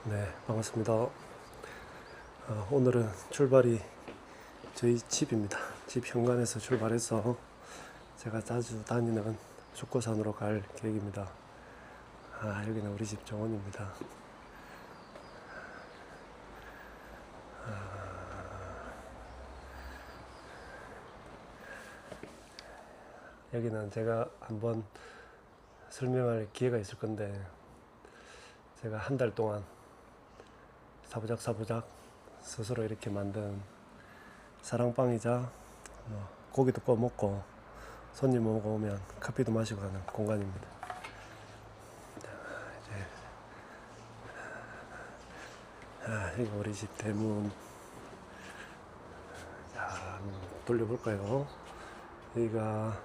네, 반갑습니다. 오늘은 출발이 저희 집입니다. 집 현관에서 출발해서 제가 자주 다니는 축구산으로 갈 계획입니다. 여기는 우리 집 정원입니다. 여기는 제가 한번 설명할 기회가 있을 건데, 제가 한 달 동안 사부작 스스로 이렇게 만든 사랑방이자 고기도 구워 먹고 손님 오면 커피도 마시고 하는 공간입니다. 여기 우리 집 대문. 한번 돌려볼까요? 여기가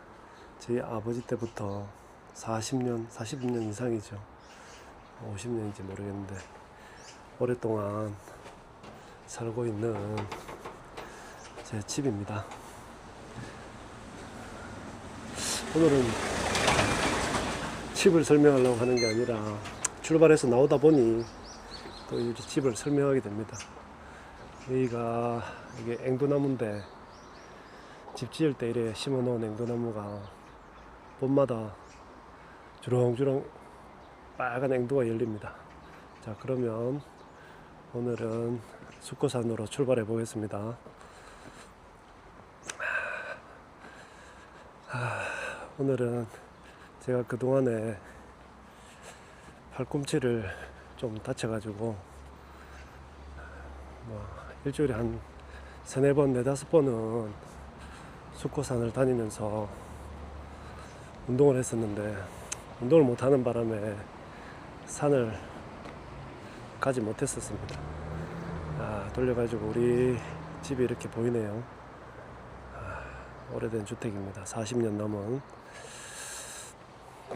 저희 아버지 때부터 40년 이상이죠. 50년인지 모르겠는데 오랫동안 살고 있는 제 집입니다. 오늘은 집을 설명하려고 하는 게 아니라 출발해서 나오다 보니 또 이 집을 설명하게 됩니다. 여기가 이게 앵두나무인데, 집 지을 때 이래 심어 놓은 앵두나무가 봄마다 주렁주렁 빨간 앵두가 열립니다. 자, 그러면 오늘은 숙고산으로 출발해 보겠습니다. 오늘은 제가 그동안에 팔꿈치를 좀 다쳐가지고 일주일에 한 3-4번, 4-5번은 숙고산을 다니면서 운동을 했었는데, 운동을 못하는 바람에 산을 가지 못했었습니다. 돌려가지고 우리 집이 이렇게 보이네요. 오래된 주택입니다. 40년 넘은.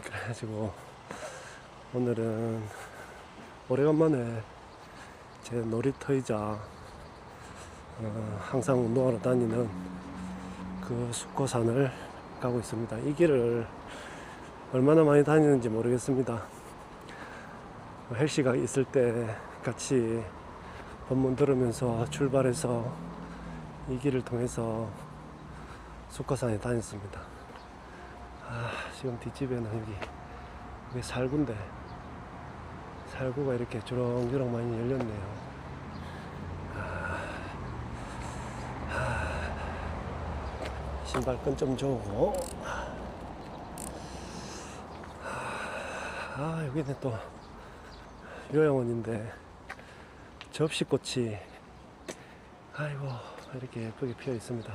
그래가지고 오늘은 오래간만에 제 놀이터이자 항상 운동하러 다니는 그 숙고산을 가고 있습니다. 이 길을 얼마나 많이 다니는지 모르겠습니다. 헬시가 있을 때 같이 법문 들으면서 출발해서 이 길을 통해서 숙고산에 다녔습니다. 지금 뒷집에는 여기 살구인데, 살구가 이렇게 주렁주렁 많이 열렸네요. 신발끈 좀 줘고. 여기는 또 요양원인데 접시꽃이 이렇게 예쁘게 피어 있습니다.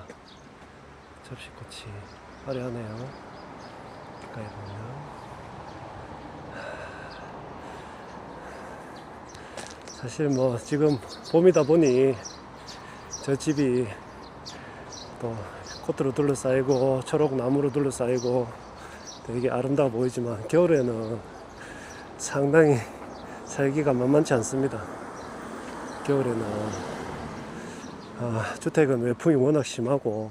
접시꽃이 화려하네요. 가까이 보면. 사실 지금 봄이다 보니 저 집이 또 꽃으로 둘러싸이고 초록 나무로 둘러싸이고 되게 아름다워 보이지만, 겨울에는 상당히 살기가 만만치 않습니다. 겨울에는 주택은 외풍이 워낙 심하고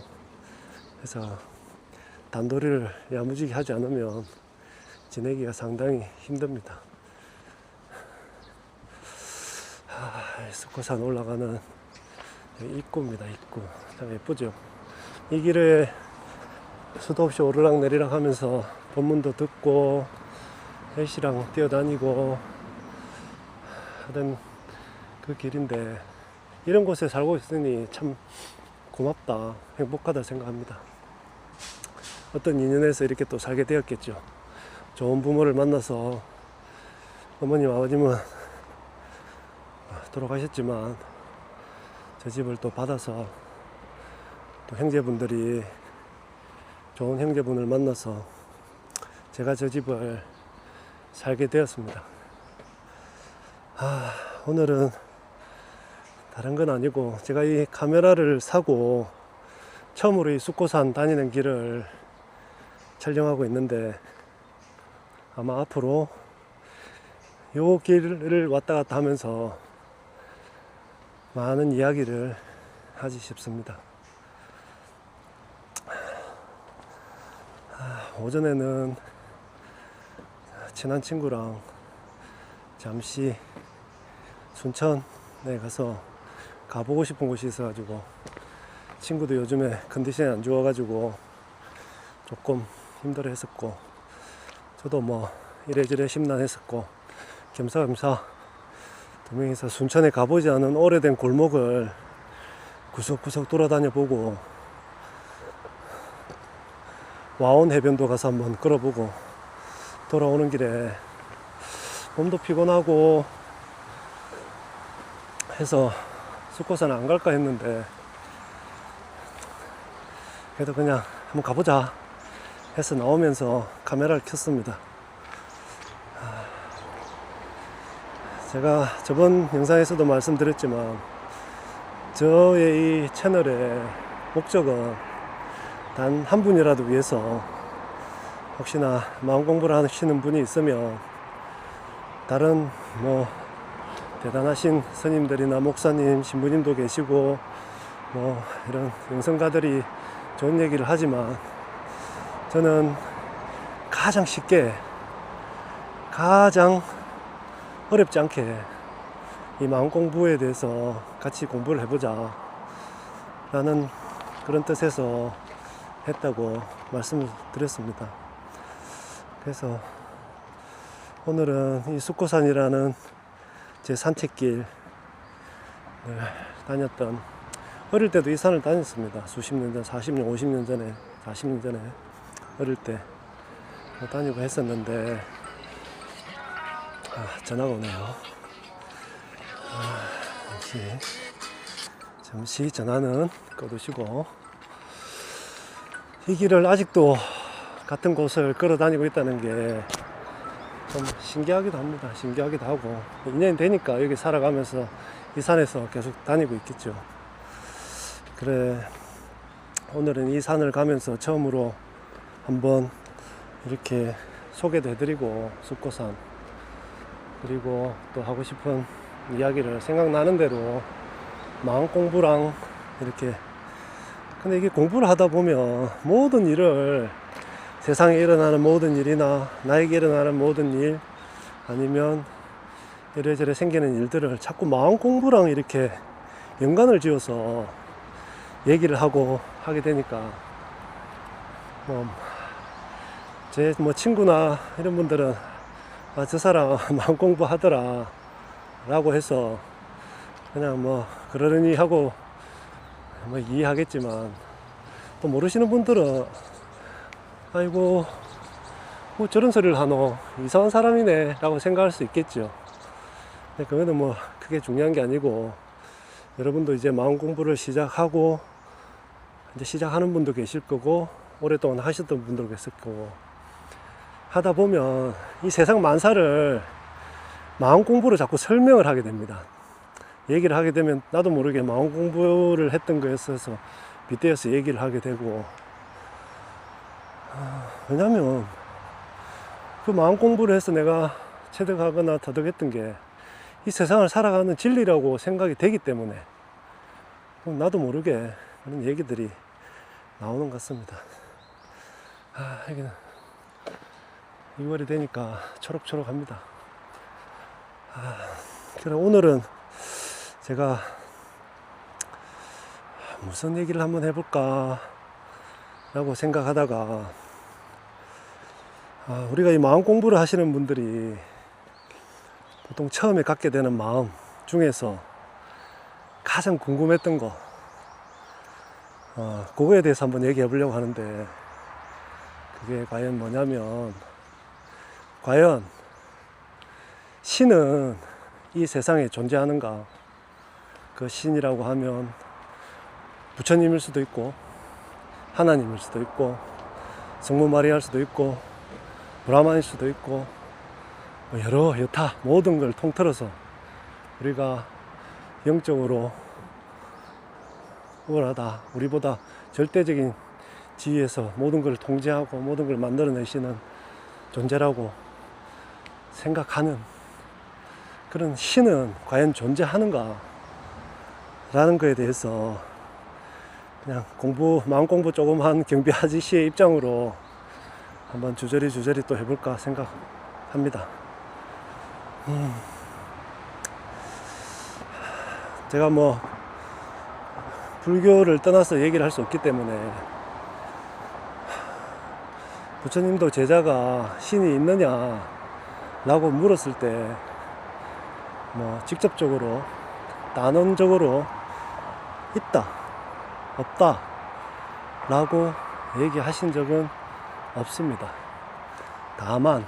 해서 단도리를 야무지게 하지 않으면 지내기가 상당히 힘듭니다. 숙고산 올라가는 입구입니다. 입구 참 예쁘죠. 이 길에 수도 없이 오르락 내리락 하면서 법문도 듣고 헬시랑 뛰어다니고 하던 그 길인데, 이런 곳에 살고 있으니 참 고맙다, 행복하다 생각합니다. 어떤 인연에서 이렇게 또 살게 되었겠죠. 좋은 부모를 만나서, 어머님 아버님은 돌아가셨지만 저 집을 또 받아서 또 형제분들이 좋은 형제분을 만나서 제가 저 집을 살게 되었습니다. 오늘은 다른 건 아니고, 제가 이 카메라를 사고 처음으로 이 숙고산 다니는 길을 촬영하고 있는데, 아마 앞으로 요 길을 왔다 갔다 하면서 많은 이야기를 하지 싶습니다. 오전에는 친한 친구랑 잠시 순천에 가서 가보고 싶은 곳이 있어가지고, 친구도 요즘에 컨디션이 안 좋아가지고 조금 힘들어 했었고, 저도 뭐 이래저래 심란했었고, 겸사겸사 두 명이서 순천에 가보지 않은 오래된 골목을 구석구석 돌아다녀 보고, 와온 해변도 가서 한번 걸어보고, 돌아오는 길에 몸도 피곤하고 해서 숫고산 안 갈까 했는데, 그래도 그냥 한번 가보자 해서 나오면서 카메라를 켰습니다. 제가 저번 영상에서도 말씀드렸지만, 저의 이 채널의 목적은 단 한 분이라도 위해서, 혹시나 마음 공부를 하시는 분이 있으면, 다른 뭐 대단하신 스님들이나 목사님, 신부님도 계시고 뭐 이런 영성가들이 좋은 얘기를 하지만, 저는 가장 쉽게, 가장 어렵지 않게 이 마음 공부에 대해서 같이 공부를 해보자 라는 그런 뜻에서 했다고 말씀을 드렸습니다. 그래서 오늘은 이 숫고산이라는 제 산책길을 다녔던, 어릴 때도 이 산을 다녔습니다. 수십 년 전, 40년, 50년 전에, 40년 전에 어릴 때 다니고 했었는데, 전화가 오네요. 잠시 전화는 꺼두시고, 이 길을 아직도 같은 곳을 걸어 다니고 있다는 게 좀 신기하기도 합니다. 신기하기도 하고, 2년이 되니까 여기 살아가면서 이 산에서 계속 다니고 있겠죠. 그래, 오늘은 이 산을 가면서 처음으로 한번 이렇게 소개도 해드리고, 숫고산, 그리고 또 하고 싶은 이야기를 생각나는 대로 마음 공부랑 이렇게, 근데 이게 공부를 하다 보면 모든 일을, 세상에 일어나는 모든 일이나 나에게 일어나는 모든 일, 아니면 이래저래 생기는 일들을 자꾸 마음 공부랑 이렇게 연관을 지어서 얘기를 하고 하게 되니까, 제 친구나 이런 분들은 저 사람 마음 공부 하더라 라고 해서 그냥 그러려니 하고 이해하겠지만, 또 모르시는 분들은 아이고 저런 소리를 하노, 이상한 사람이네 라고 생각할 수 있겠죠. 근데 그거는 크게 중요한 게 아니고, 여러분도 이제 마음 공부를 시작하고, 이제 시작하는 분도 계실 거고, 오랫동안 하셨던 분도 계실 거고, 하다 보면 이 세상 만사를 마음 공부로 자꾸 설명을 하게 됩니다. 얘기를 하게 되면 나도 모르게 마음 공부를 했던 거에 있어서 빗대어서 얘기를 하게 되고, 왜냐면 그 마음 공부를 해서 내가 체득하거나 터득했던 게 이 세상을 살아가는 진리라고 생각이 되기 때문에, 나도 모르게 그런 얘기들이 나오는 것 같습니다. 여기는 2월이 되니까 초록초록합니다. 그래, 오늘은 제가 무슨 얘기를 한번 해볼까 라고 생각하다가, 우리가 이 마음 공부를 하시는 분들이 보통 처음에 갖게 되는 마음 중에서 가장 궁금했던 거, 그거에 대해서 한번 얘기해 보려고 하는데, 그게 과연 뭐냐면, 과연 신은 이 세상에 존재하는가? 그 신이라고 하면 부처님일 수도 있고, 하나님일 수도 있고, 성모 마리아일 수도 있고, 브라만일 수도 있고, 여타 모든 걸 통틀어서 우리가 영적으로 우월하다, 우리보다 절대적인 지위에서 모든 걸 통제하고 모든 걸 만들어내시는 존재라고 생각하는 그런 신은 과연 존재하는가 라는 거에 대해서 그냥 마음 공부 조금 한 경비 아저씨의 입장으로 한번 주저리 또 해볼까 생각합니다. 제가 뭐 불교를 떠나서 얘기를 할 수 없기 때문에, 부처님도 제자가 신이 있느냐 라고 물었을 때 뭐 직접적으로 단언적으로 있다 없다 라고 얘기하신 적은 없습니다. 다만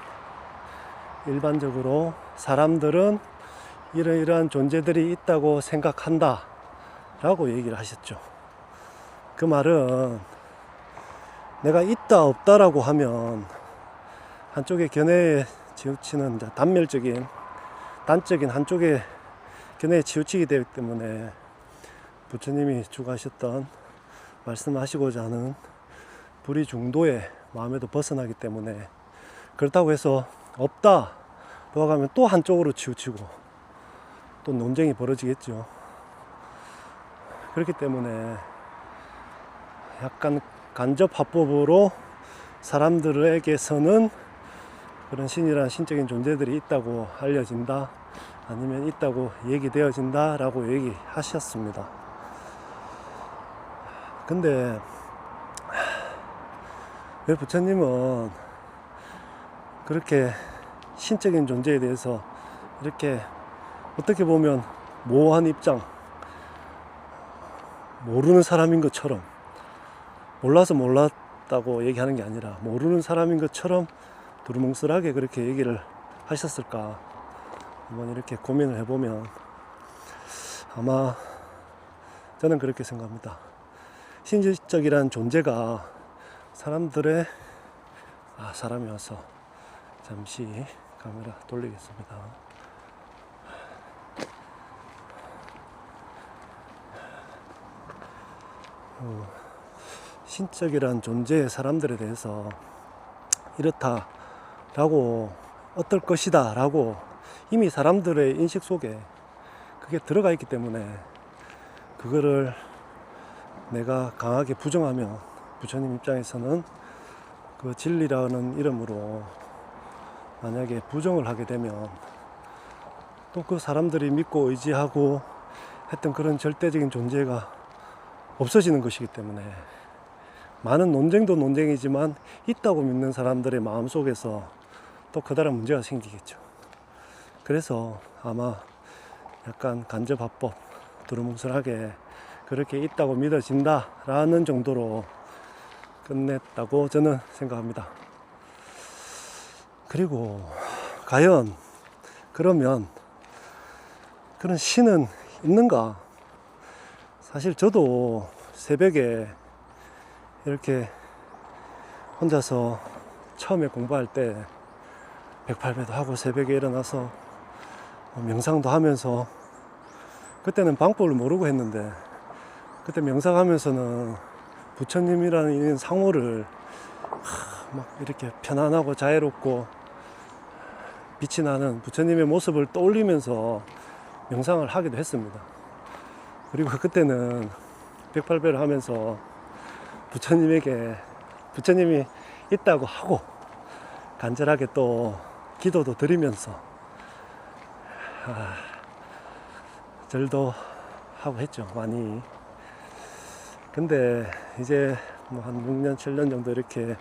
일반적으로 사람들은 이러이러한 존재들이 있다고 생각한다 라고 얘기를 하셨죠. 그 말은 내가 있다 없다 라고 하면 한쪽의 견해에 치우치는 단적인 한쪽의 견해에 치우치게 되기 때문에, 부처님이 추구하셨던 말씀하시고자 하는 불의 중도의 마음에도 벗어나기 때문에, 그렇다고 해서 없다 라고 하면 또 한쪽으로 치우치고 또 논쟁이 벌어지겠죠. 그렇기 때문에 약간 간접화법으로 사람들에게서는 그런 신이란 신적인 존재들이 있다고 알려진다, 아니면 있다고 얘기되어진다 라고 얘기하셨습니다. 근데 왜 부처님은 그렇게 신적인 존재에 대해서 이렇게 어떻게 보면 모호한 입장, 모르는 사람인 것처럼, 몰라서 몰랐다고 얘기하는 게 아니라 모르는 사람인 것처럼 두루뭉술하게 그렇게 얘기를 하셨을까, 한번 이렇게 고민을 해보면 아마 저는 그렇게 생각합니다. 신적이란 존재가 사람들의 사람이 와서 잠시 카메라 돌리겠습니다. 신적이란 존재의 사람들에 대해서 이렇다 라고, 어떨 것이다 라고 이미 사람들의 인식 속에 그게 들어가 있기 때문에, 그거를 내가 강하게 부정하면 부처님 입장에서는 그 진리라는 이름으로 만약에 부정을 하게 되면 또 그 사람들이 믿고 의지하고 했던 그런 절대적인 존재가 없어지는 것이기 때문에, 많은 논쟁도 논쟁이지만 있다고 믿는 사람들의 마음속에서 또 커다란 문제가 생기겠죠. 그래서 아마 약간 간접화법, 두루뭉술하게 그렇게 있다고 믿어진다 라는 정도로 끝냈다고 저는 생각합니다. 그리고 과연 그러면 그런 신은 있는가? 사실 저도 새벽에 이렇게 혼자서 처음에 공부할 때 108배도 하고 새벽에 일어나서 명상도 하면서, 그때는 방법을 모르고 했는데, 그때 명상하면서는 부처님이라는 상호를 막 이렇게 편안하고 자애롭고 빛이 나는 부처님의 모습을 떠올리면서 명상을 하기도 했습니다. 그리고 그때는 108배를 하면서 부처님이 있다고 하고 간절하게 또 기도도 드리면서 절도 하고 했죠, 많이. 근데 이제 뭐 한 6년, 7년 정도 이렇게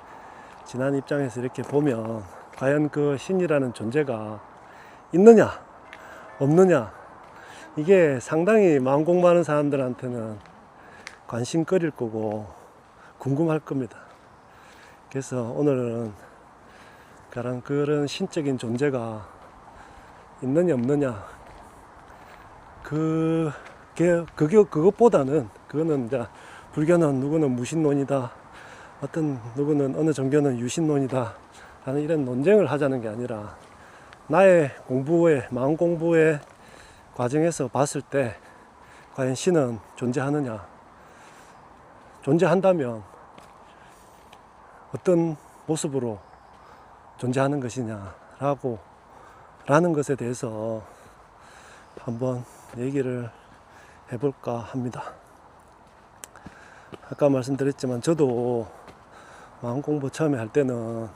지난 입장에서 이렇게 보면, 과연 그 신이라는 존재가 있느냐, 없느냐, 이게 상당히 마음 공부하는 사람들한테는 관심거리일 거고 궁금할 겁니다. 그래서 오늘은 그런 신적인 존재가 있느냐 없느냐, 그것보다는, 그거는 이제 불교는 누구는 무신론이다, 누구는 어느 종교는 유신론이다 라는 이런 논쟁을 하자는 게 아니라, 나의 마음 공부의 과정에서 봤을 때 과연 신은 존재하느냐, 존재한다면 어떤 모습으로 존재하는 것이냐 라는 것에 대해서 한번 얘기를 해볼까 합니다. 아까 말씀드렸지만 저도 마음 공부 처음에 할 때는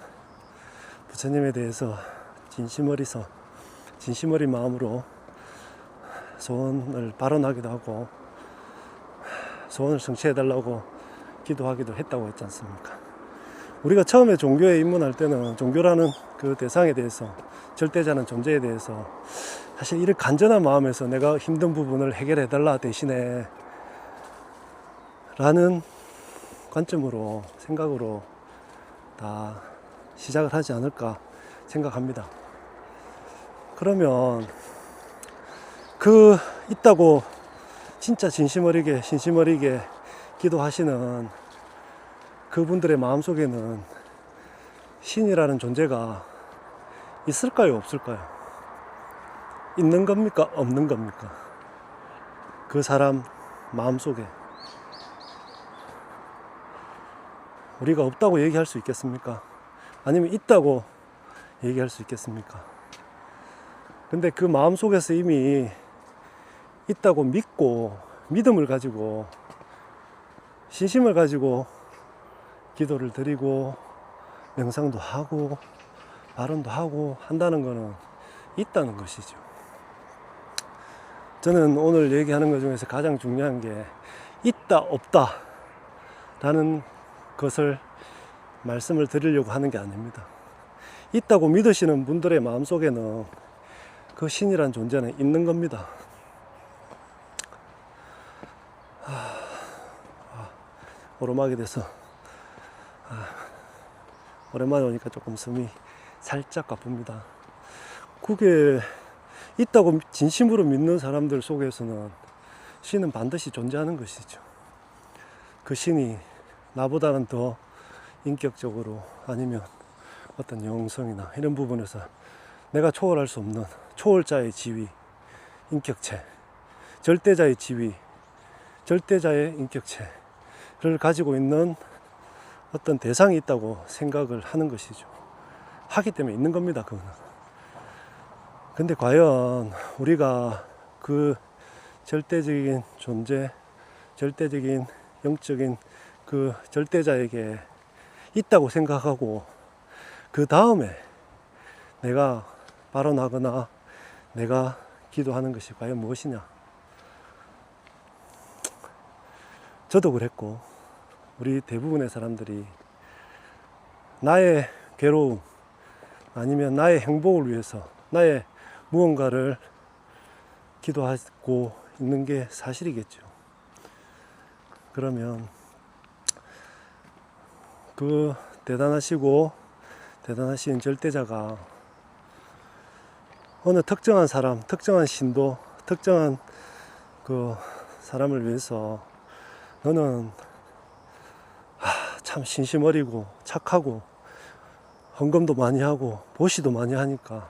부처님에 대해서 진심 어린 마음으로 소원을 발언하기도 하고 소원을 성취해달라고 기도하기도 했다고 했지 않습니까? 우리가 처음에 종교에 입문할 때는 종교라는 그 대상에 대해서, 절대자는 존재에 대해서 사실 이런 간절한 마음에서 내가 힘든 부분을 해결해달라 대신에 라는 관점으로, 생각으로 다 시작을 하지 않을까 생각합니다. 그러면 그 있다고 진짜 진심 어리게 기도하시는 그분들의 마음속에는 신이라는 존재가 있을까요, 없을까요? 있는 겁니까, 없는 겁니까? 그 사람 마음속에. 우리가 없다고 얘기할 수 있겠습니까? 아니면 있다고 얘기할 수 있겠습니까? 근데 그 마음속에서 이미 있다고 믿고, 믿음을 가지고, 신심을 가지고 기도를 드리고 명상도 하고 발언도 하고 한다는 것은 있다는 것이죠. 저는 오늘 얘기하는 것 중에서 가장 중요한 게 있다 없다 라는 것을 말씀을 드리려고 하는 게 아닙니다. 있다고 믿으시는 분들의 마음속에는 그 신이란 존재는 있는 겁니다. 오르막이 돼서 오랜만에 오니까 조금 숨이 살짝 가쁩니다. 그게 있다고 진심으로 믿는 사람들 속에서는 신은 반드시 존재하는 것이죠. 그 신이 나보다는 더 인격적으로 아니면 어떤 영성이나 이런 부분에서 내가 초월할 수 없는 초월자의 지위, 인격체, 절대자의 지위, 절대자의 인격체를 가지고 있는 어떤 대상이 있다고 생각을 하는 것이죠. 하기 때문에 있는 겁니다, 그거는. 근데 과연 우리가 그 절대적인 존재, 절대적인 영적인 그 절대자에게 있다고 생각하고 그 다음에 내가 발언하거나 내가 기도하는 것이 과연 무엇이냐? 저도 그랬고 우리 대부분의 사람들이 나의 괴로움 아니면 나의 행복을 위해서 나의 무언가를 기도하고 있는 게 사실이겠죠. 그러면 그 대단하신 절대자가 어느 특정한 사람, 특정한 신도, 특정한 그 사람을 위해서 너는 참 신심 어리고 착하고 헌금도 많이 하고 보시도 많이 하니까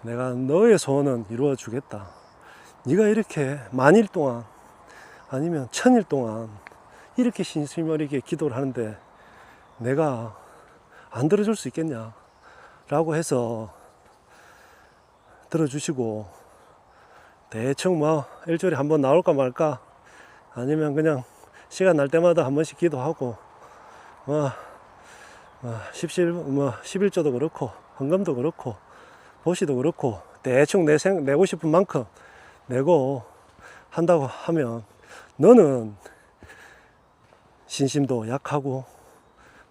내가 너의 소원은 이루어 주겠다. 네가 이렇게 만일 동안 아니면 천일 동안 이렇게 신심 어리게 기도를 하는데 내가 안 들어줄 수 있겠냐 라고 해서 들어주시고 대충 뭐 일주일에 한번 나올까 말까 아니면 그냥 시간 날 때마다 한 번씩 기도하고 뭐 11조도 그렇고 헌금도 그렇고 보시도 그렇고 대충 내고 싶은 만큼 내고 한다고 하면 너는 신심도 약하고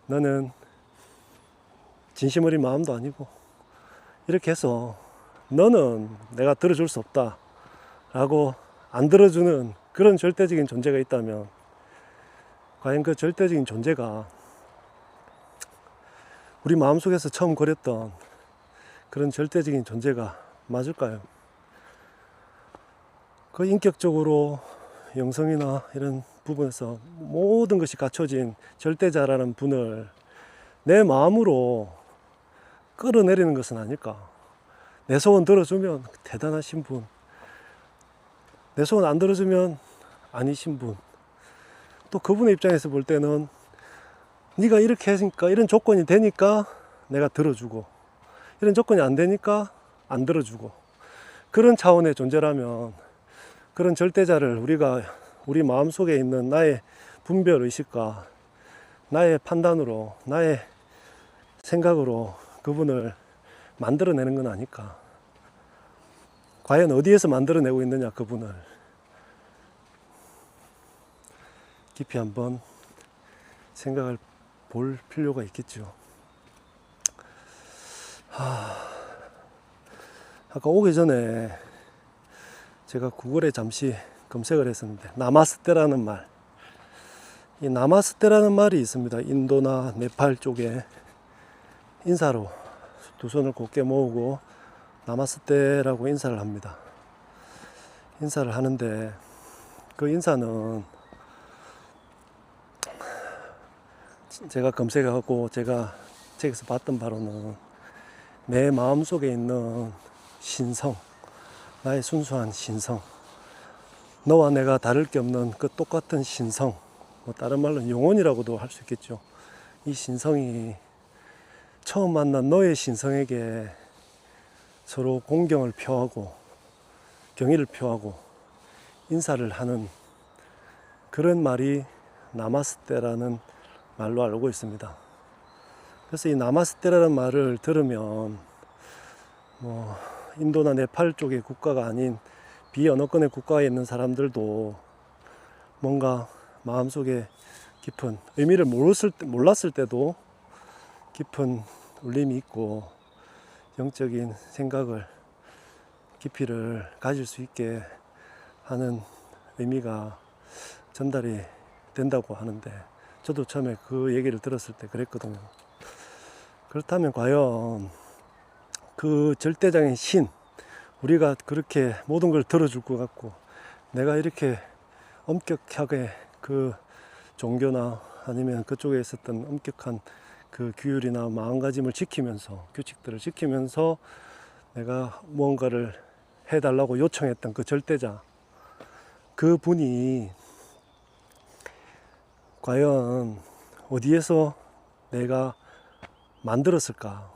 너는 진심 어린 마음도 아니고 이렇게 해서 너는 내가 들어줄 수 없다 라고 안 들어주는 그런 절대적인 존재가 있다면 과연 그 절대적인 존재가 우리 마음속에서 처음 그렸던 그런 절대적인 존재가 맞을까요? 그 인격적으로 영성이나 이런 부분에서 모든 것이 갖춰진 절대자라는 분을 내 마음으로 끌어내리는 것은 아닐까. 내 소원 들어주면 대단하신 분, 내 소원 안 들어주면 아니신 분, 또 그분의 입장에서 볼 때는 네가 이렇게 했으니까 이런 조건이 되니까 내가 들어주고 이런 조건이 안 되니까 안 들어주고 그런 차원의 존재라면 그런 절대자를 우리가 우리 마음속에 있는 나의 분별의식과 나의 판단으로 나의 생각으로 그분을 만들어내는 건 아닐까. 과연 어디에서 만들어내고 있느냐, 그분을 깊이 한번 생각을 볼 필요가 있겠죠. 아까 오기 전에 제가 구글에 잠시 검색을 했었는데, 나마스테라는 말, 이 나마스테라는 말이 있습니다. 인도나 네팔 쪽에 인사로 두 손을 곧게 모으고 나마스테라고 인사를 합니다. 인사를 하는데, 그 인사는 제가 검색하고 제가 책에서 봤던 바로는 내 마음속에 있는 신성, 나의 순수한 신성, 너와 내가 다를 게 없는 그 똑같은 신성, 뭐 다른 말로는 영혼이라고도 할 수 있겠죠. 이 신성이 처음 만난 너의 신성에게 서로 공경을 표하고 경의를 표하고 인사를 하는 그런 말이 나마스테라는 말로 알고 있습니다. 그래서 이 나마스테라는 말을 들으면 뭐 인도나 네팔 쪽의 국가가 아닌 비언어권의 국가에 있는 사람들도 뭔가 마음속에 깊은 의미를 몰랐을 때도 깊은 울림이 있고 영적인 생각을 깊이를 가질 수 있게 하는 의미가 전달이 된다고 하는데, 저도 처음에 그 얘기를 들었을 때 그랬거든요. 그렇다면 과연 그 절대적인 신, 우리가 그렇게 모든 걸 들어줄 것 같고 내가 이렇게 엄격하게 그 종교나 아니면 그쪽에 있었던 엄격한 그 규율이나 마음가짐을 지키면서, 규칙들을 지키면서 내가 무언가를 해달라고 요청했던 그 절대자, 그 분이 과연 어디에서 내가 만들었을까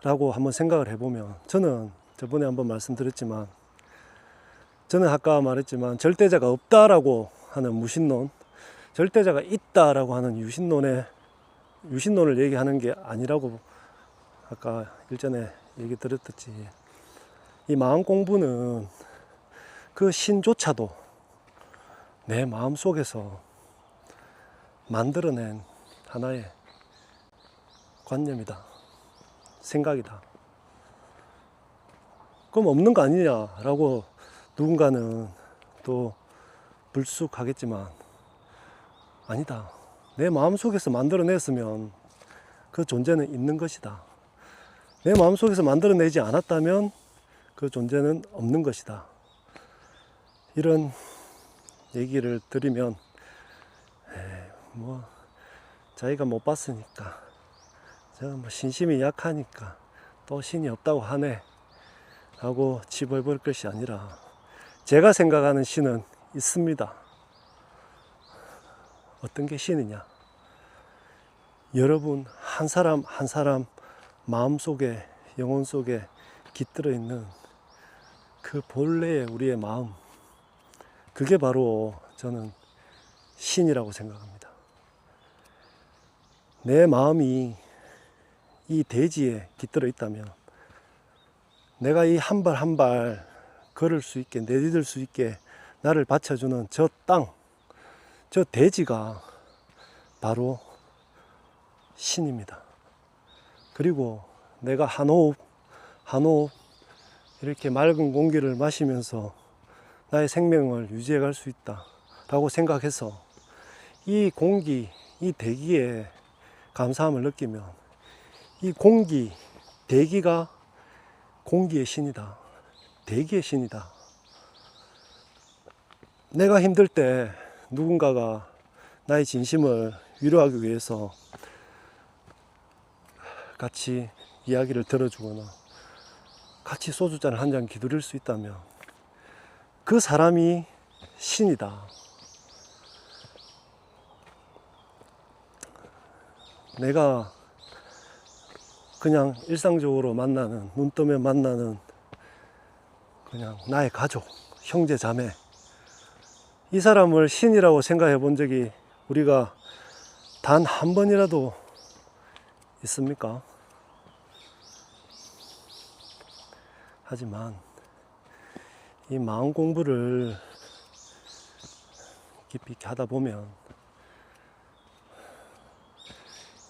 라고 한번 생각을 해보면, 저는 저번에 한번 말씀드렸지만, 저는 아까 말했지만 절대자가 없다라고 하는 무신론, 절대자가 있다라고 하는 유신론을 얘기하는 게 아니라고 아까 일전에 얘기 드렸듯이, 이 마음 공부는 그 신조차도 내 마음 속에서 만들어낸 하나의 관념이다, 생각이다. 그럼 없는 거 아니냐라고 누군가는 또 불쑥하겠지만, 아니다. 내 마음속에서 만들어냈으면 그 존재는 있는 것이다. 내 마음속에서 만들어내지 않았다면 그 존재는 없는 것이다. 이런 얘기를 들으면 뭐 자기가 못 봤으니까, 제가 뭐 신심이 약하니까 또 신이 없다고 하네 하고 치부해볼 것이 아니라, 제가 생각하는 신은 있습니다. 어떤 게 신이냐? 여러분 한 사람 한 사람 마음속에, 영혼 속에 깃들어 있는 그 본래의 우리의 마음, 그게 바로 저는 신이라고 생각합니다. 내 마음이 이 대지에 깃들어 있다면, 내가 이 한 발 한 발 걸을 수 있게, 내디딜 수 있게 나를 받쳐주는 저 땅, 저 대지가 바로 신입니다. 그리고 내가 한 호흡 한 호흡 이렇게 맑은 공기를 마시면서 나의 생명을 유지해 갈 수 있다 라고 생각해서 이 공기, 이 대기에 감사함을 느끼면, 이 공기, 대기가 공기의 신이다, 대기의 신이다. 내가 힘들 때 누군가가 나의 진심을 위로하기 위해서 같이 이야기를 들어주거나 같이 소주잔을 한 잔 기울일 수 있다면 그 사람이 신이다. 내가 그냥 일상적으로 만나는, 눈 뜨면 만나는 그냥 나의 가족, 형제, 자매, 이 사람을 신이라고 생각해 본 적이 우리가 단 한 번이라도 있습니까? 하지만 이 마음 공부를 깊이 있게 하다 보면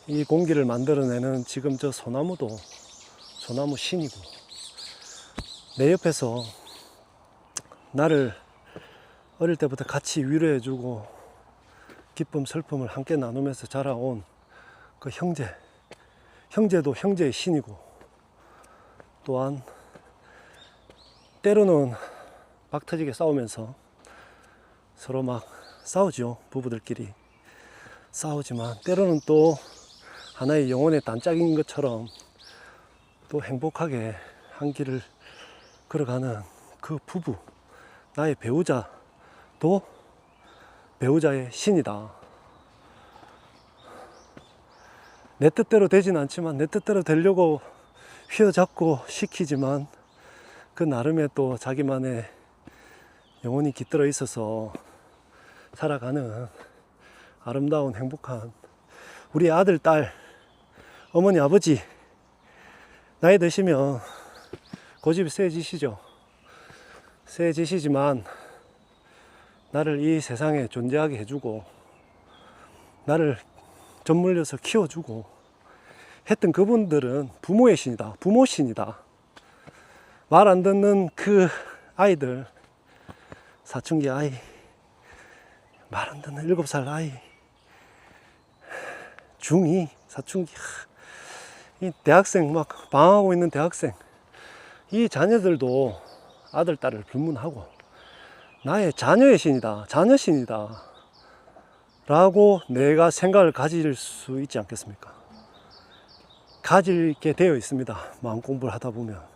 이 공기를 만들어내는 지금 저 소나무도 소나무 신이고, 내 옆에서 나를 어릴 때부터 같이 위로해주고 기쁨 슬픔을 함께 나누면서 자라온 그 형제도 형제의 신이고, 또한 때로는 막 터지게 싸우면서 서로 막 싸우죠. 부부들끼리 싸우지만 때로는 또 하나의 영혼의 단짝인 것처럼 또 행복하게 한 길을 걸어가는 그 부부, 나의 배우자도 배우자의 신이다. 내 뜻대로 되진 않지만 내 뜻대로 되려고 휘어잡고 시키지만 그 나름의 또 자기만의 영혼이 깃들어 있어서 살아가는 아름다운 행복한 우리 아들, 딸, 어머니, 아버지, 나이 드시면 고집이 세지시죠. 세지시지만 나를 이 세상에 존재하게 해주고 나를 젖물려서 키워주고 했던 그분들은 부모의 신이다. 부모 신이다. 말 안 듣는 그 아이들, 사춘기 아이, 말 안 듣는 7살 아이, 중2, 사춘기, 이 대학생, 막 방황하고 있는 대학생, 이 자녀들도 아들, 딸을 불문하고 나의 자녀의 신이다, 자녀 신이다 라고 내가 생각을 가질 수 있지 않겠습니까? 가지게 되어 있습니다. 마음 공부를 하다 보면.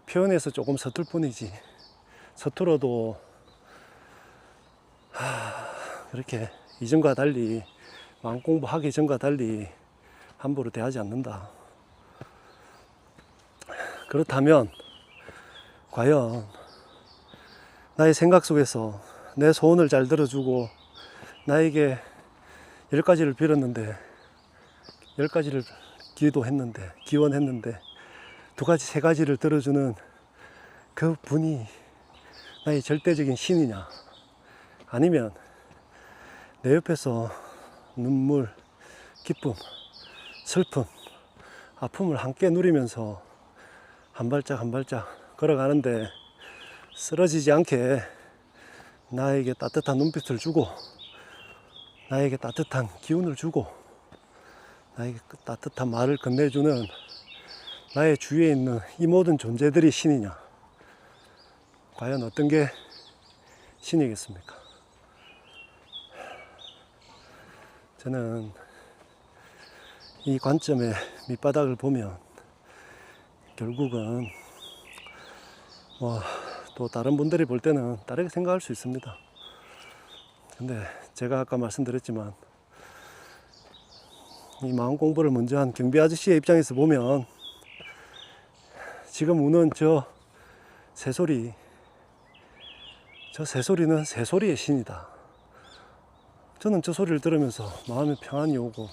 표현에서 조금 서툴 뿐이지, 서툴어도 그렇게 이전과 달리, 마음 공부하기 전과 달리 함부로 대하지 않는다. 그렇다면 과연 나의 생각 속에서 내 소원을 잘 들어주고 나에게 10가지를 빌었는데 10가지를 기도했는데 기원했는데 2가지 3가지를 들어주는 그 분이 나의 절대적인 신이냐, 아니면 내 옆에서 눈물, 기쁨, 슬픔, 아픔을 함께 누리면서 한 발짝 한 발짝 걸어가는데 쓰러지지 않게 나에게 따뜻한 눈빛을 주고 나에게 따뜻한 기운을 주고 나에게 따뜻한 말을 건네주는 나의 주위에 있는 이 모든 존재들이 신이냐, 과연 어떤 게 신이겠습니까? 저는 이 관점의 밑바닥을 보면 결국은 또 다른 분들이 볼 때는 다르게 생각할 수 있습니다. 근데 제가 아까 말씀드렸지만 이 마음 공부를 먼저 한 경비 아저씨의 입장에서 보면 지금 우는 저 새소리, 저 새소리는 새소리의 신이다. 저는 저 소리를 들으면서 마음에 평안이 오고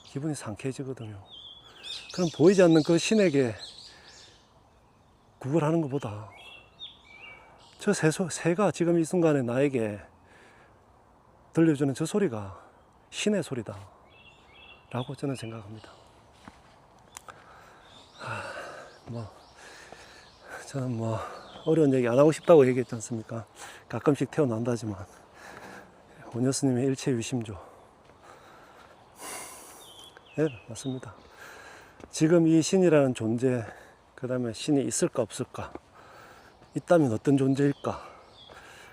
기분이 상쾌해지거든요. 그럼 보이지 않는 그 신에게 구걸하는 것보다 저 새가 지금 이 순간에 나에게 들려주는 저 소리가 신의 소리다 라고 저는 생각합니다. 저는 어려운 얘기 안 하고 싶다고 얘기했지 않습니까? 가끔씩 태어난다지만 원효스님의 일체유심조. 네, 맞습니다. 지금 이 신이라는 존재, 그 다음에 신이 있을까 없을까, 있다면 어떤 존재일까,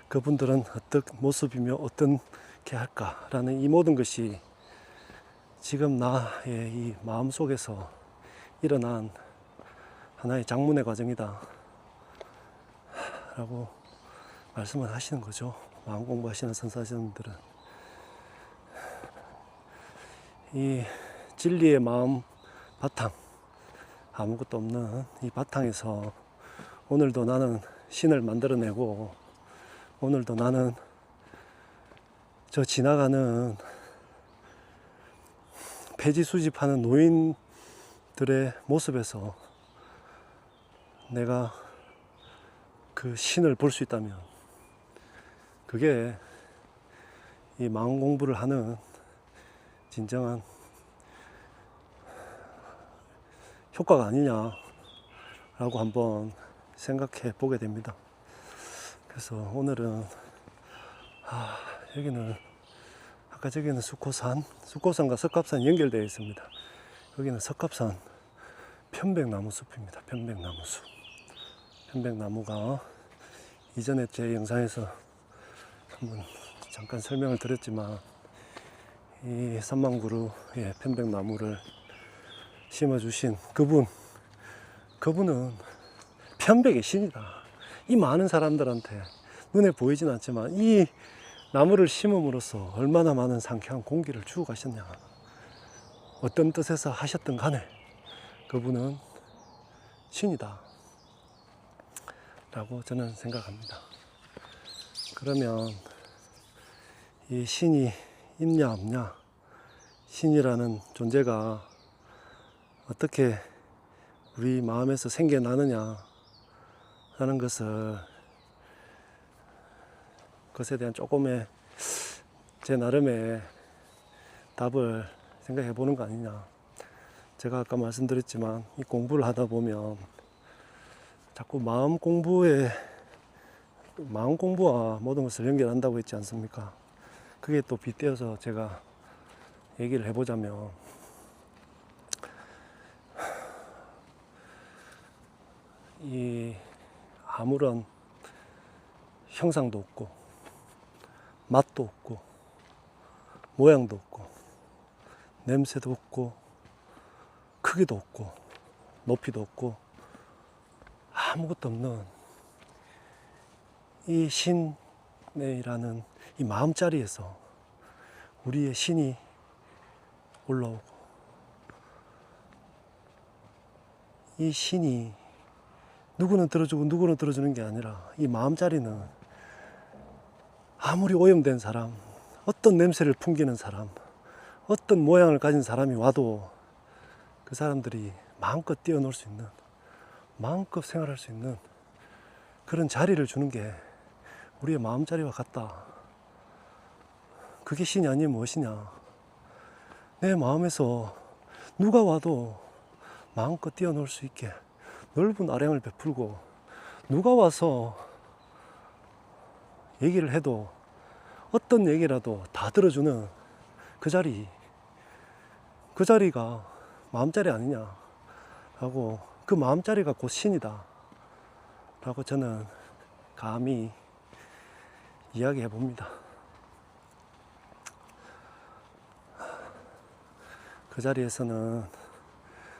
그분들은 어떤 모습이며 어떻게 할까 라는 이 모든 것이 지금 나의 이 마음속에서 일어난 하나의 장문의 과정이다 라고 말씀을 하시는 거죠. 마음 공부하시는 선사님들은 이 진리의 마음 바탕, 아무것도 없는 이 바탕에서 오늘도 나는 신을 만들어내고 오늘도 나는 저 지나가는 폐지 수집하는 노인들의 모습에서 내가 그 신을 볼 수 있다면 그게 이 마음 공부를 하는 진정한 효과가 아니냐라고 한번 생각해 보게 됩니다. 그래서 오늘은 여기는 아까 저기는 수코산과 석갑산 연결되어 있습니다. 여기는 석갑산 편백나무 숲입니다. 편백나무 숲. 편백나무가 이전에 제 영상에서 한번 잠깐 설명을 드렸지만 이 삼만그루의 편백나무를 심어주신 그분은 편백의 신이다. 이 많은 사람들한테 눈에 보이진 않지만 이 나무를 심음으로써 얼마나 많은 상쾌한 공기를 주고 가셨냐. 어떤 뜻에서 하셨든 간에 그분은 신이다 라고 저는 생각합니다. 그러면 이 신이 있냐 없냐, 신이라는 존재가 어떻게 우리 마음에서 생겨나느냐 하는 것에 대한 조금의 제 나름의 답을 생각해 보는 거 아니냐. 제가 아까 말씀드렸지만 이 공부를 하다 보면 자꾸 마음 공부와 모든 것을 연결한다고 했지 않습니까? 그게 또 빗대어서 제가 얘기를 해보자면 이 아무런 형상도 없고 맛도 없고 모양도 없고 냄새도 없고 크기도 없고 높이도 없고 아무것도 없는 이 신이라는 이 마음자리에서 우리의 신이 올라오고 이 신이 누구는 들어주고 누구는 들어주는 게 아니라 이 마음자리는 아무리 오염된 사람, 어떤 냄새를 풍기는 사람, 어떤 모양을 가진 사람이 와도 그 사람들이 마음껏 뛰어놀 수 있는, 마음껏 생활할 수 있는 그런 자리를 주는 게 우리의 마음자리와 같다. 그게 신이 아니면 무엇이냐. 내 마음에서 누가 와도 마음껏 뛰어놀 수 있게 넓은 아량을 베풀고, 누가 와서 얘기를 해도 어떤 얘기라도 다 들어주는 그 자리가 마음자리 아니냐 하고, 그 마음자리가 곧 신이다 라고 저는 감히 이야기해 봅니다. 그 자리에서는,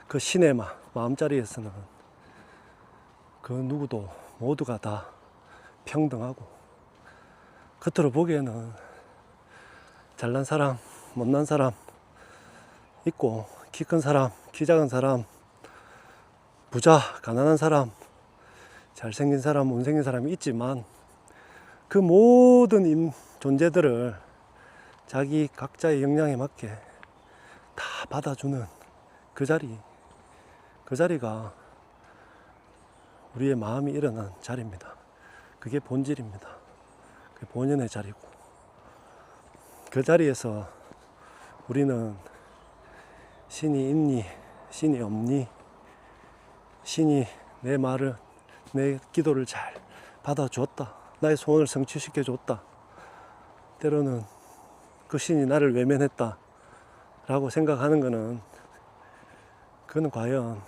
그 신의 마음자리에서는 그 누구도 모두가 다 평등하고, 겉으로 보기에는 잘난 사람, 못난 사람 있고, 키 큰 사람, 키 작은 사람, 부자, 가난한 사람, 잘생긴 사람, 못생긴 사람이 있지만 그 모든 존재들을 자기 각자의 역량에 맞게 다 받아주는 그 자리가 우리의 마음이 일어난 자리입니다. 그게 본질입니다. 그게 본연의 자리고, 그 자리에서 우리는 신이 있니, 신이 없니, 신이 내 말을, 내 기도를 잘 받아주었다, 나의 소원을 성취시켜 줬다, 때로는 그 신이 나를 외면했다 라고 생각하는 것은, 그건 과연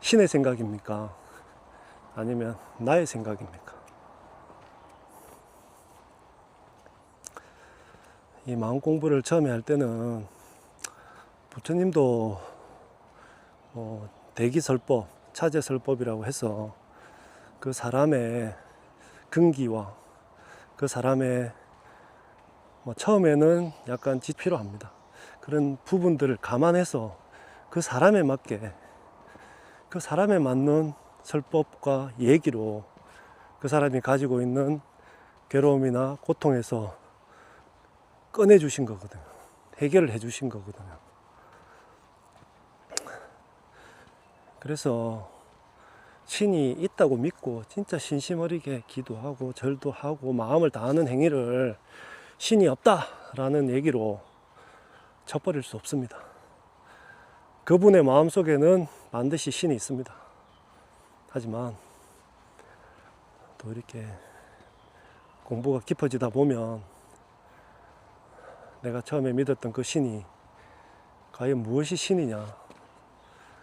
신의 생각입니까? 아니면 나의 생각입니까? 이 마음 공부를 처음에 할 때는 부처님도 대기설법, 차제설법이라고 해서 그 사람의 근기와 그 사람의 처음에는 약간 필요합니다. 그런 부분들을 감안해서 그 사람에 맞게, 그 사람에 맞는 설법과 얘기로 그 사람이 가지고 있는 괴로움이나 고통에서 꺼내 주신 거거든요. 해결을 해 주신 거거든요. 그래서 신이 있다고 믿고 진짜 신심어리게 기도하고 절도 하고 마음을 다하는 행위를 신이 없다라는 얘기로 쳐버릴 수 없습니다. 그분의 마음속에는 반드시 신이 있습니다. 하지만 또 이렇게 공부가 깊어지다 보면 내가 처음에 믿었던 그 신이 과연 무엇이 신이냐,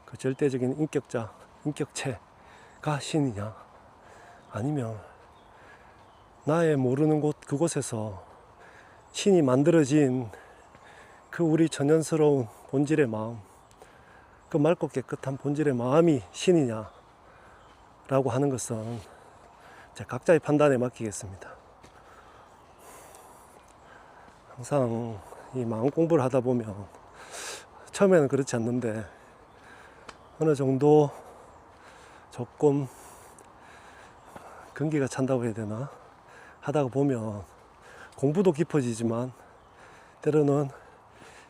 그 절대적인 인격자, 인격체가 신이냐, 아니면 나의 모르는 곳 그곳에서 신이 만들어진 그 우리 천연스러운 본질의 마음, 그 맑고 깨끗한 본질의 마음이 신이냐 라고 하는 것은 각자의 판단에 맡기겠습니다. 항상 이 마음 공부를 하다 보면 처음에는 그렇지 않는데 어느 정도 조금 근기가 찬다고 해야 되나 하다가 보면 공부도 깊어지지만 때로는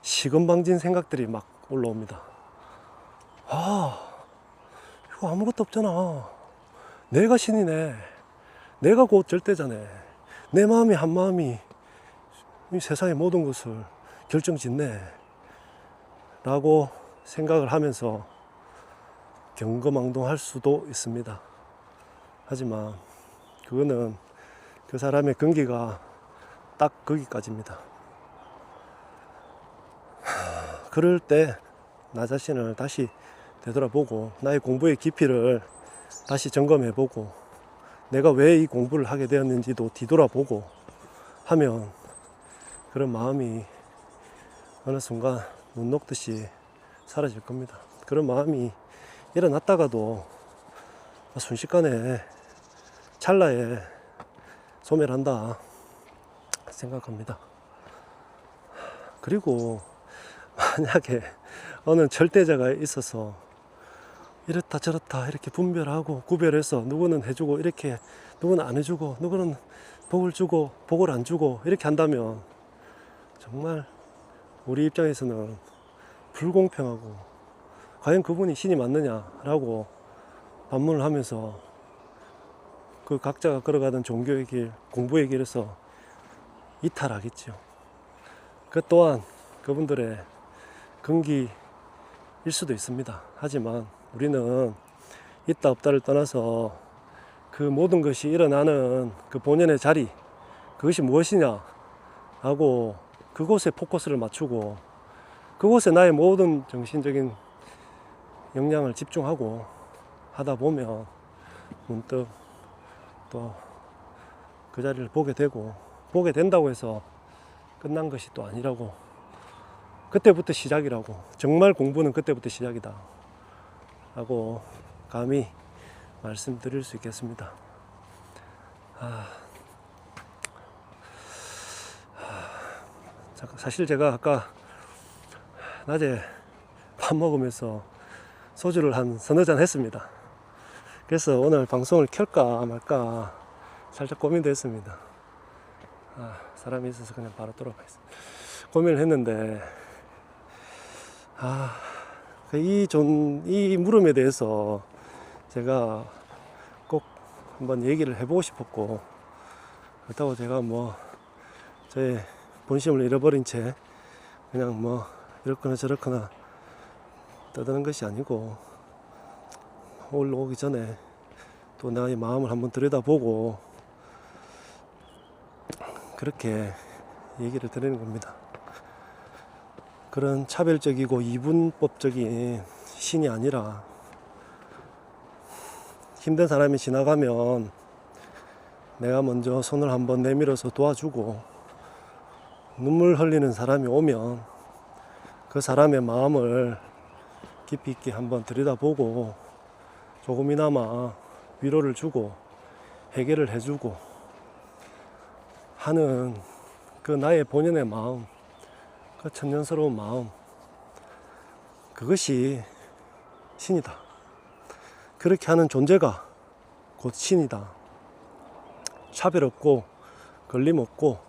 시건방진 생각들이 막 올라옵니다. 아, 이거 아무것도 없잖아. 내가 신이네. 내가 곧 절대자네. 내 마음이 한 마음이 이 세상의 모든 것을 결정짓네 라고 생각을 하면서 경거망동할 수도 있습니다. 하지만 그거는 그 사람의 근기가 딱 거기까지입니다. 그럴 때 나 자신을 다시 되돌아보고 나의 공부의 깊이를 다시 점검해보고 내가 왜 이 공부를 하게 되었는지도 뒤돌아보고 하면 그런 마음이 어느 순간 눈 녹듯이 사라질 겁니다. 그런 마음이 일어났다가도 순식간에 찰나에 소멸한다 생각합니다. 그리고 만약에 어느 절대자가 있어서 이렇다 저렇다 이렇게 분별하고 구별해서 누구는 해주고 이렇게 누구는 안 해주고 누구는 복을 주고 복을 안 주고 이렇게 한다면 정말 우리 입장에서는 불공평하고 과연 그분이 신이 맞느냐라고 반문을 하면서 그 각자가 걸어가던 종교의 길, 공부의 길에서 이탈하겠죠. 그 또한 그분들의 근기일 수도 있습니다. 하지만 우리는 있다 없다를 떠나서 그 모든 것이 일어나는 그 본연의 자리, 그것이 무엇이냐 하고 그곳에 포커스를 맞추고 그곳에 나의 모든 정신적인 역량을 집중하고 하다 보면 문득 또 그 자리를 보게 되고, 보게 된다고 해서 끝난 것이 또 아니라고, 그때부터 시작이라고, 정말 공부는 그때부터 시작이다 라고 감히 말씀드릴 수 있겠습니다. 사실 제가 아까 낮에 밥 먹으면서 소주를 한 서너 잔 했습니다. 그래서 오늘 방송을 켤까 말까 살짝 고민도 했습니다. 사람이 있어서 그냥 바로 돌아가겠습니다. 고민을 했는데 이 물음에 대해서 제가 꼭 한번 얘기를 해보고 싶었고, 그렇다고 제가 뭐 저의 본심을 잃어버린 채 그냥 뭐 이렇거나 저렇거나 떠드는 것이 아니고, 올라오기 전에 또 나의 마음을 한번 들여다보고 그렇게 얘기를 드리는 겁니다. 그런 차별적이고 이분법적인 신이 아니라 힘든 사람이 지나가면 내가 먼저 손을 한번 내밀어서 도와주고, 눈물 흘리는 사람이 오면 그 사람의 마음을 깊이 있게 한번 들여다보고 조금이나마 위로를 주고 해결을 해주고 하는 그 나의 본연의 마음, 그 천년스러운 마음, 그것이 신이다. 그렇게 하는 존재가 곧 신이다. 차별 없고 걸림 없고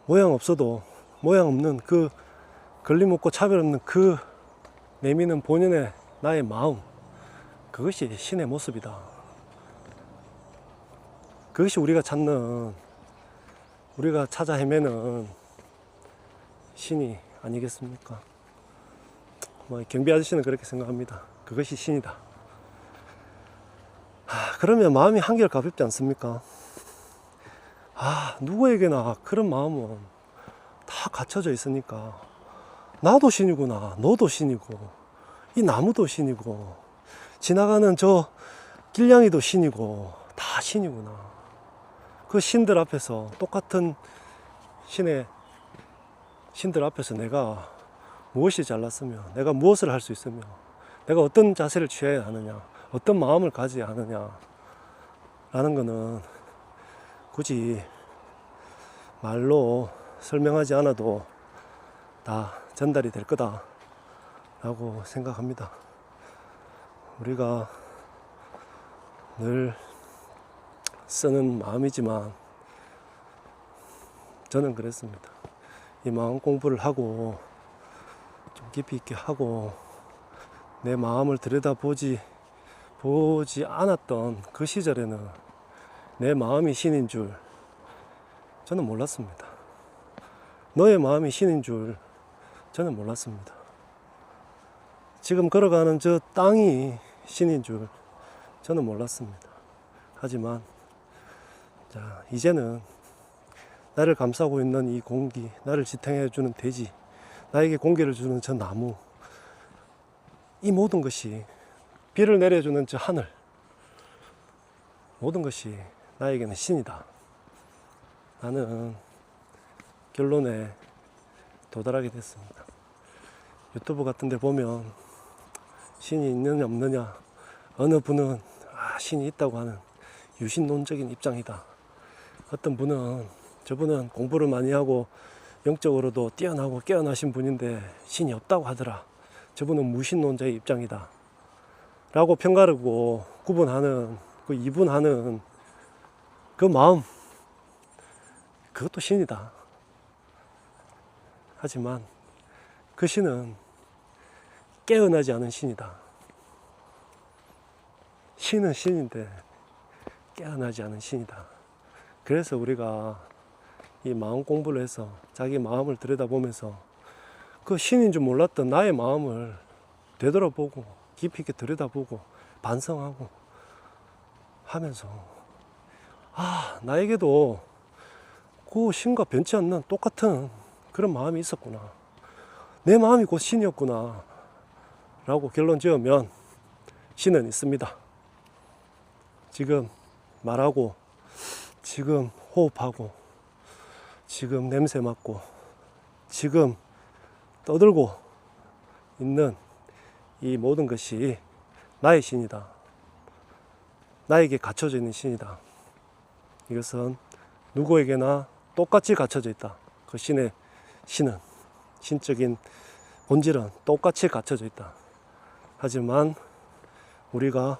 모양 없어도 모양 없는 그 걸림 없고 차별 없는 그 내미는 본연의 나의 마음, 그것이 신의 모습이다. 그것이 우리가 찾는, 우리가 찾아 헤매는 신이 아니겠습니까? 뭐 경비 아저씨는 그렇게 생각합니다. 그것이 신이다. 그러면 마음이 한결 가볍지 않습니까? 누구에게나 그런 마음은 다 갖춰져 있으니까, 나도 신이구나, 너도 신이고, 이 나무도 신이고, 지나가는 저 길냥이도 신이고, 다 신이구나. 그 신들 앞에서, 똑같은 신들 앞에서 내가 무엇이 잘났으며, 내가 무엇을 할 수 있으며, 내가 어떤 자세를 취해야 하느냐, 어떤 마음을 가져야 하느냐 라는 거는 굳이 말로 설명하지 않아도 다 전달이 될 거다 라고 생각합니다. 우리가 늘 쓰는 마음이지만 저는 그랬습니다. 이 마음 공부를 하고 좀 깊이 있게 하고 내 마음을 들여다보지 않았던 그 시절에는 내 마음이 신인 줄 저는 몰랐습니다. 너의 마음이 신인 줄 저는 몰랐습니다. 지금 걸어가는 저 땅이 신인 줄 저는 몰랐습니다. 하지만 자, 이제는 나를 감싸고 있는 이 공기, 나를 지탱해 주는 대지, 나에게 공기를 주는 저 나무, 이 모든 것이, 비를 내려주는 저 하늘, 모든 것이 나에게는 신이다. 나는 결론에 도달하게 됐습니다. 유튜브 같은 데 보면 신이 있느냐 없느냐, 어느 분은 신이 있다고 하는 유신론적인 입장이다. 어떤 분은, 저분은 공부를 많이 하고 영적으로도 뛰어나고 깨어나신 분인데 신이 없다고 하더라. 저분은 무신론자의 입장이다 라고 편가르고 구분하는, 그 이분하는 그 마음, 그것도 신이다. 하지만 그 신은 깨어나지 않은 신이다. 신은 신인데 깨어나지 않은 신이다. 그래서 우리가 이 마음 공부를 해서 자기 마음을 들여다보면서 그 신인 줄 몰랐던 나의 마음을 되돌아보고 깊이 있게 들여다보고 반성하고 하면서 나에게도 그 신과 변치 않는 똑같은 그런 마음이 있었구나, 내 마음이 곧 신이었구나 라고 결론 지으면 신은 있습니다. 지금 말하고, 지금 호흡하고, 지금 냄새 맡고, 지금 떠들고 있는 이 모든 것이 나의 신이다. 나에게 갖춰져 있는 신이다. 이것은 누구에게나 똑같이 갖춰져 있다. 그 신은 신적인 본질은 똑같이 갖춰져 있다. 하지만 우리가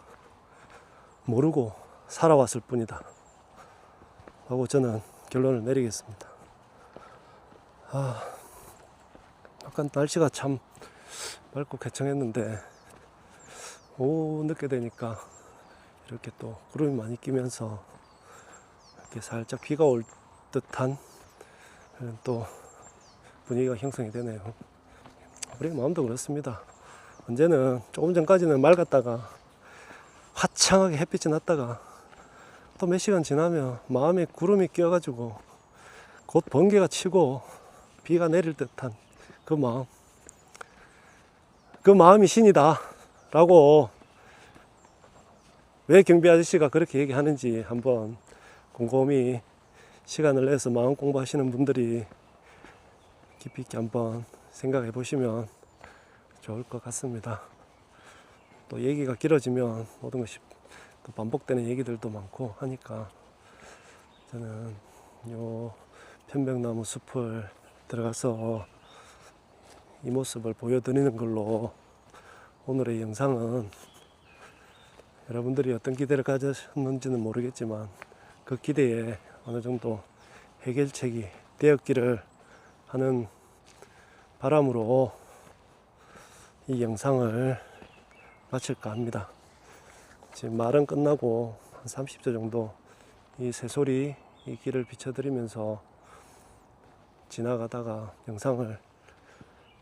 모르고 살아왔을 뿐이다 하고 저는 결론을 내리겠습니다. 약간 날씨가 참 맑고 개청했는데 오후 늦게 되니까 이렇게 또 구름이 많이 끼면서 이렇게 살짝 비가 올 듯한 그런 또 분위기가 형성이 되네요. 우리 마음도 그렇습니다. 언제는 조금 전까지는 맑았다가 화창하게 햇빛이 났다가 또 몇 시간 지나면 마음에 구름이 끼어가지고 곧 번개가 치고 비가 내릴 듯한 그 마음, 그 마음이 신이다 라고 왜 경비 아저씨가 그렇게 얘기하는지 한번 곰곰이 시간을 내서 마음 공부하시는 분들이 깊이 있게 한번 생각해 보시면 좋을 것 같습니다. 또 얘기가 길어지면 모든 것이 또 반복되는 얘기들도 많고 하니까 저는 요 편백나무 숲을 들어가서 이 모습을 보여드리는 걸로 오늘의 영상은 여러분들이 어떤 기대를 가졌는지는 모르겠지만 그 기대에 어느 정도 해결책이 되었기를 하는 바람으로 이 영상을 마칠까 합니다. 지금 말은 끝나고 한 30초 정도 이 새소리 이 길을 비춰드리면서 지나가다가 영상을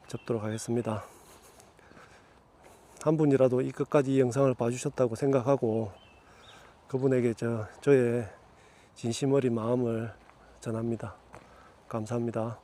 접도록 하겠습니다. 한 분이라도 이 끝까지 이 영상을 봐주셨다고 생각하고 그분에게 저의 진심 어린 마음을 전합니다. 감사합니다.